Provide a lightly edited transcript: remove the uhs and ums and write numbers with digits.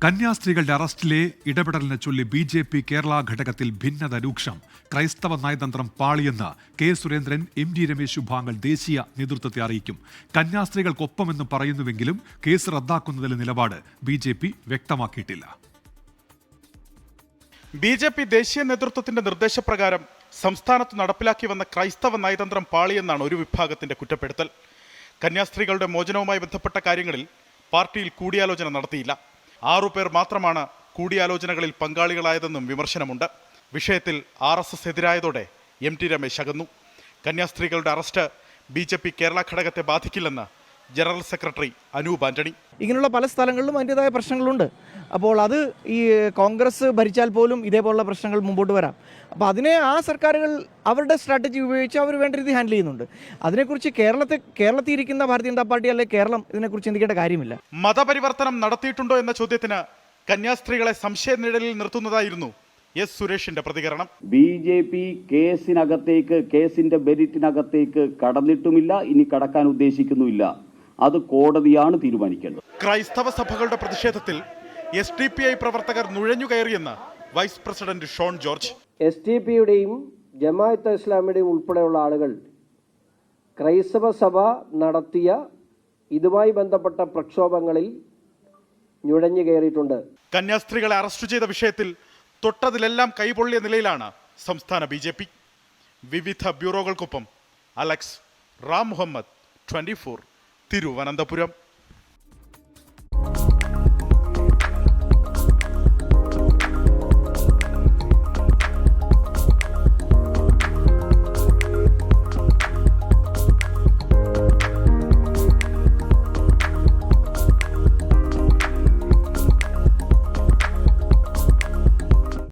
കന്യാസ്ത്രീകളുടെ അറസ്റ്റിലെ ഇടപെടലിനെ ചൊല്ലി BJP കേരള ഘടകത്തിൽ ഭിന്നത രൂക്ഷം. ക്രൈസ്തവ നയതന്ത്രം പാളിയെന്ന് കെ സുരേന്ദ്രൻ, MD രമേശ് വിഭാഗങ്ങൾ ദേശീയ നേതൃത്വത്തെ അറിയിക്കും. കന്യാസ്ത്രീകൾക്കൊപ്പമെന്ന് പറയുന്നുവെങ്കിലും കേസ് റദ്ദാക്കുന്നതിലെ നിലപാട് BJP വ്യക്തമാക്കിയിട്ടില്ല. BJP ദേശീയ നേതൃത്വത്തിന്റെ നിർദ്ദേശപ്രകാരം സംസ്ഥാനത്ത് നടപ്പിലാക്കി വന്ന ക്രൈസ്തവ നയതന്ത്രം പാളിയെന്നാണ് ഒരു വിഭാഗത്തിന്റെ കുറ്റപ്പെടുത്തൽ. കന്യാസ്ത്രീകളുടെ മോചനവുമായി ബന്ധപ്പെട്ട കാര്യങ്ങളിൽ പാർട്ടിയിൽ കൂടിയാലോചന നടത്തിയില്ല. 6 പേർ മാത്രമാണ് കൂടിയാലോചനകളിൽ പങ്കാളികളായതെന്നും വിമർശനമുണ്ട്. വിഷയത്തിൽ RSS എതിരായതോടെ MT രമേശ് അകന്നു. കന്യാസ്ത്രീകളുടെ അറസ്റ്റ് BJP കേരള ഘടകത്തെ ബാധിക്കില്ലെന്ന് ജനറൽ സെക്രട്ടറി അനൂപ് ആന്റണി. ഇങ്ങനെയുള്ള പല സ്ഥലങ്ങളിലും അതിൻ്റെതായ പ്രശ്നങ്ങളുണ്ട്. അപ്പോൾ അത് ഈ കോൺഗ്രസ് ഭരിച്ചാൽ പോലും ഇതേപോലുള്ള പ്രശ്നങ്ങൾ മുമ്പോട്ട് വരാം. അപ്പോൾ അതിനെ ആ സർക്കാരുകൾ അവരുടെ സ്ട്രാറ്റജി ഉപയോഗിച്ച് അവർ വേണ്ട രീതി ഹാൻഡിൽ ചെയ്യുന്നുണ്ട്. അതിനെക്കുറിച്ച് കേരളത്തിൽ ഇരിക്കുന്ന ഭാരതീയ ജനതാ പാർട്ടി അല്ലെങ്കിൽ കേരളം ഇതിനെക്കുറിച്ച് ചിന്തിക്കേണ്ട കാര്യമില്ല. മതപരിവർത്തനം നടത്തിയിട്ടുണ്ടോ എന്ന ചോദ്യത്തിന് കന്യാസ്ത്രീകളെ സംശയനിഴലിൽ നിർത്തുന്നതായിരുന്നു S സുരേഷിന്റെ പ്രതികരണം. BJP കേസിന്റെ മെരിറ്റിനകത്തേക്ക് കടന്നിട്ടുമില്ല, ഇനി കടക്കാൻ ഉദ്ദേശിക്കുന്നുമില്ല. അത് കോടതിയാണ് തീരുമാനിക്കേണ്ടത്. ക്രൈസ്തവ സഭകളുടെ പ്രതിഷേധത്തിൽ SDPI പ്രവർത്തകർ നുഴഞ്ഞുകയറിയെന്ന് വൈസ് പ്രസിഡന്റ് ഷോൺ ജോർജ്. SDPയുടെയും ജമാഅത്തെ ഇസ്ലാമിയുടെയും ഉൾപ്പെടെയുള്ള ആളുകൾ ക്രൈസ്തവ സഭ നടത്തിയ ഇതുമായി ബന്ധപ്പെട്ട പ്രക്ഷോഭങ്ങളിൽ നുഴഞ്ഞു കയറിയിട്ടുണ്ട്. കന്യാസ്ത്രീകളെ അറസ്റ്റ് ചെയ്ത വിഷയത്തിൽ തൊട്ടതിലെല്ലാം കൈപൊള്ളിയ നിലയിലാണ് സംസ്ഥാന BJP. വിവിധ ബ്യൂറോകൾക്കൊപ്പം അലക്സ് റാം മുഹമ്മദ്, 24, തിരുവനന്തപുരം.